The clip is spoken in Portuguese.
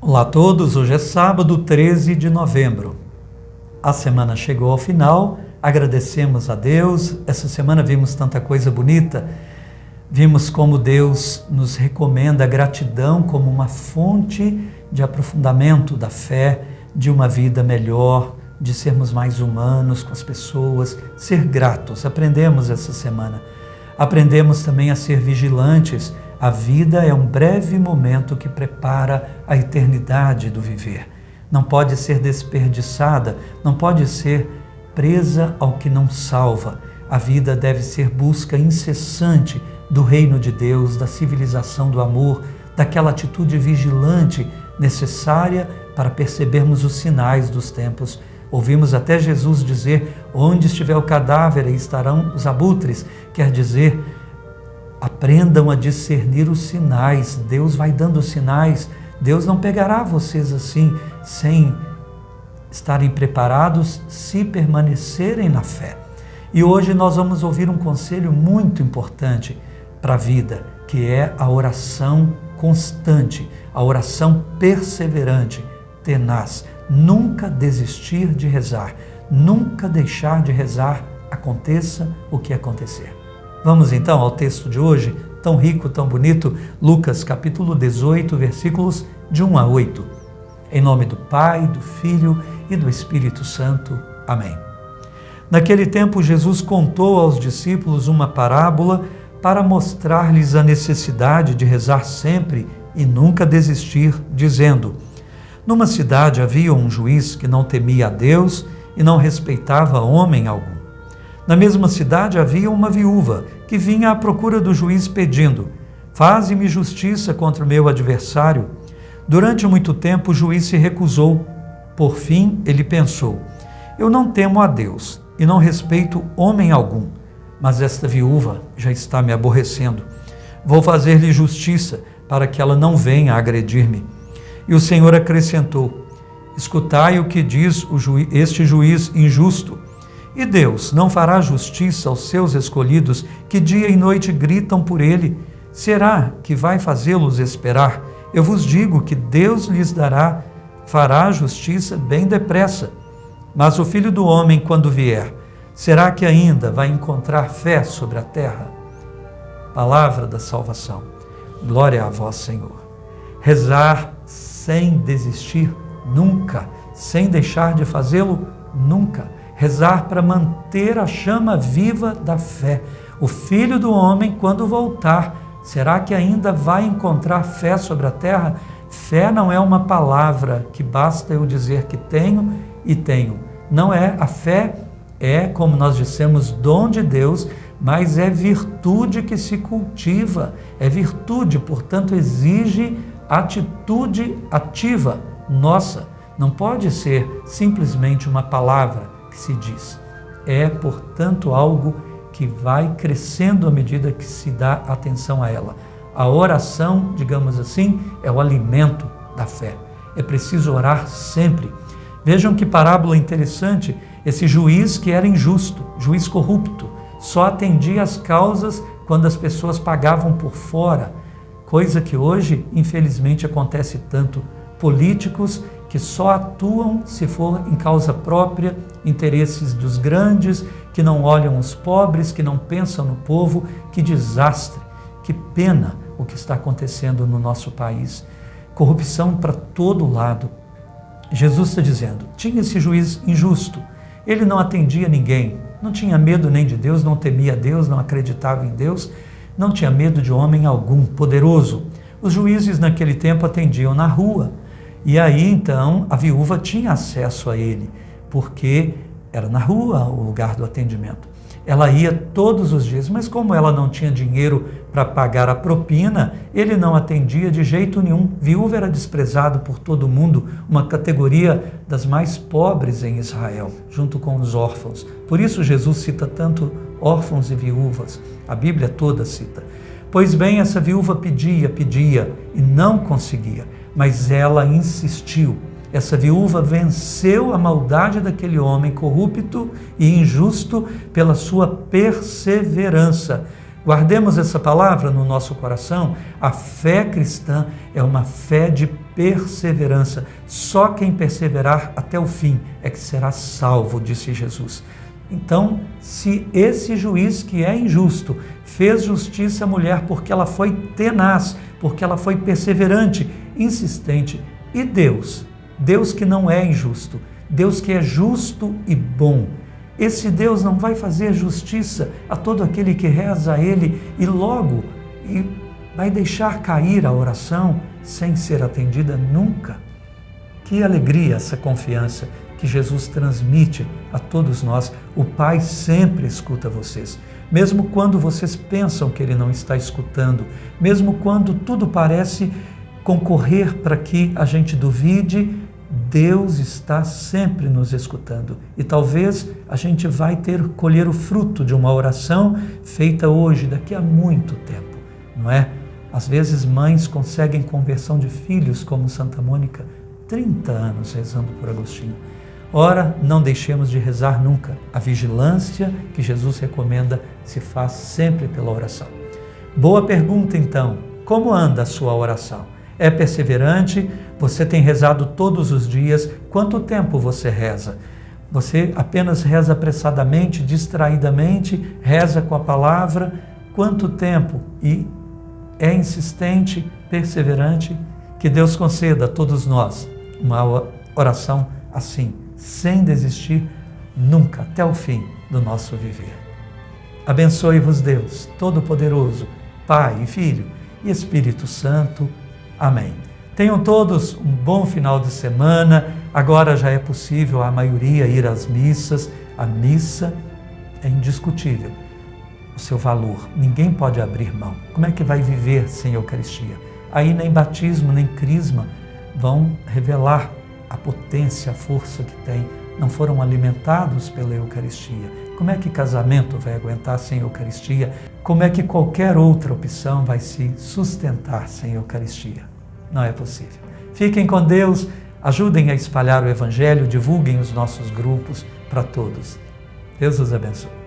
Olá a todos, hoje é sábado, 13 de novembro. A semana chegou ao final, agradecemos a Deus. Essa semana vimos tanta coisa bonita, vimos como Deus nos recomenda a gratidão como uma fonte de aprofundamento da fé, de uma vida melhor, de sermos mais humanos com as pessoas, ser gratos. Aprendemos essa semana. Aprendemos também a ser vigilantes. A vida é um breve momento que prepara a eternidade do viver. Não pode ser desperdiçada, não pode ser presa ao que não salva. A vida deve ser busca incessante do reino de Deus, da civilização do amor, daquela atitude vigilante necessária para percebermos os sinais dos tempos. Ouvimos até Jesus dizer: onde estiver o cadáver, aí estarão os abutres. Quer dizer, aprendam a discernir os sinais. Deus vai dando sinais. Deus não pegará vocês assim, sem estarem preparados, se permanecerem na fé. E hoje nós vamos ouvir um conselho muito importante para a vida, que é a oração constante, a oração perseverante, tenaz. Nunca desistir de rezar, nunca deixar de rezar, aconteça o que acontecer. Vamos então ao texto de hoje, tão rico, tão bonito, Lucas capítulo 18, versículos de 1 a 8. Em nome do Pai, do Filho e do Espírito Santo. Amém. Naquele tempo, Jesus contou aos discípulos uma parábola para mostrar-lhes a necessidade de rezar sempre e nunca desistir, dizendo: numa cidade havia um juiz que não temia a Deus e não respeitava homem algum. Na mesma cidade havia uma viúva que vinha à procura do juiz pedindo: faze-me justiça contra o meu adversário. Durante muito tempo o juiz se recusou. Por fim ele pensou: eu não temo a Deus e não respeito homem algum, mas esta viúva já está me aborrecendo. Vou fazer-lhe justiça para que ela não venha agredir-me. E o Senhor acrescentou: escutai o que diz este juiz injusto. E Deus não fará justiça aos seus escolhidos, que dia e noite gritam por ele? Será que vai fazê-los esperar? Eu vos digo que Deus lhes fará justiça bem depressa. Mas o Filho do Homem, quando vier, será que ainda vai encontrar fé sobre a terra? Palavra da salvação. Glória a vós, Senhor. Rezar sem desistir nunca, sem deixar de fazê-lo nunca. Rezar para manter a chama viva da fé. O Filho do Homem, quando voltar, será que ainda vai encontrar fé sobre a terra? Fé não é uma palavra que basta eu dizer que tenho e tenho. Não é. A fé é, como nós dissemos, dom de Deus, mas é virtude que se cultiva. É virtude, portanto, exige atitude ativa nossa. Não pode ser simplesmente uma palavra que se diz. É, portanto, algo que vai crescendo à medida que se dá atenção a ela. A oração, digamos assim, é o alimento da fé. É preciso orar sempre. Vejam que parábola interessante. Esse juiz que era injusto, juiz corrupto, só atendia as causas quando as pessoas pagavam por fora, coisa que hoje, infelizmente, acontece tanto. Políticos que só atuam se for em causa própria, interesses dos grandes, que não olham os pobres, que não pensam no povo. Que desastre, que pena o que está acontecendo no nosso país. Corrupção para todo lado. Jesus está dizendo, tinha esse juiz injusto, ele não atendia ninguém, não tinha medo nem de Deus, não temia Deus, não acreditava em Deus, não tinha medo de homem algum, poderoso. Os juízes naquele tempo atendiam na rua, e aí então a viúva tinha acesso a ele, porque era na rua o lugar do atendimento. Ela ia todos os dias, mas como ela não tinha dinheiro para pagar a propina, ele não atendia de jeito nenhum. Viúva era desprezado por todo mundo, uma categoria das mais pobres em Israel, junto com os órfãos. Por isso Jesus cita tanto órfãos e viúvas, a Bíblia toda cita. Pois bem, essa viúva pedia e não conseguia, mas ela insistiu. Essa viúva venceu a maldade daquele homem corrupto e injusto pela sua perseverança. Guardemos essa palavra no nosso coração. A fé cristã é uma fé de perseverança. Só quem perseverar até o fim é que será salvo, disse Jesus. Então, se esse juiz que é injusto fez justiça à mulher porque ela foi tenaz, porque ela foi perseverante, insistente, e Deus que não é injusto, Deus que é justo e bom, esse Deus não vai fazer justiça a todo aquele que reza a Ele e logo vai deixar cair a oração sem ser atendida nunca? Que alegria essa confiança que Jesus transmite a todos nós. O Pai sempre escuta vocês, mesmo quando vocês pensam que Ele não está escutando, mesmo quando tudo parece concorrer para que a gente duvide, Deus está sempre nos escutando. E talvez a gente vai colher o fruto de uma oração feita hoje, daqui a muito tempo, não é? Às vezes mães conseguem conversão de filhos, como Santa Mônica, 30 anos rezando por Agostinho. Ora, não deixemos de rezar nunca. A vigilância que Jesus recomenda se faz sempre pela oração. Boa pergunta, então. Como anda a sua oração? É perseverante? Você tem rezado todos os dias? Quanto tempo você reza? Você apenas reza apressadamente, distraidamente, reza com a palavra? Quanto tempo? E é insistente, perseverante? Que Deus conceda a todos nós uma oração assim, sem desistir nunca, até o fim do nosso viver. Abençoe-vos Deus Todo-Poderoso, Pai e Filho e Espírito Santo. Amém. Tenham todos um bom final de semana. Agora já é possível a maioria ir às missas. A missa é indiscutível o seu valor. Ninguém pode abrir mão. Como é que vai viver sem Eucaristia? Aí nem batismo, nem crisma vão revelar a potência, a força que tem. Não foram alimentados pela Eucaristia. Como é que casamento vai aguentar sem Eucaristia? Como é que qualquer outra opção vai se sustentar sem Eucaristia? Não é possível. Fiquem com Deus, ajudem a espalhar o Evangelho, divulguem os nossos grupos para todos. Deus os abençoe.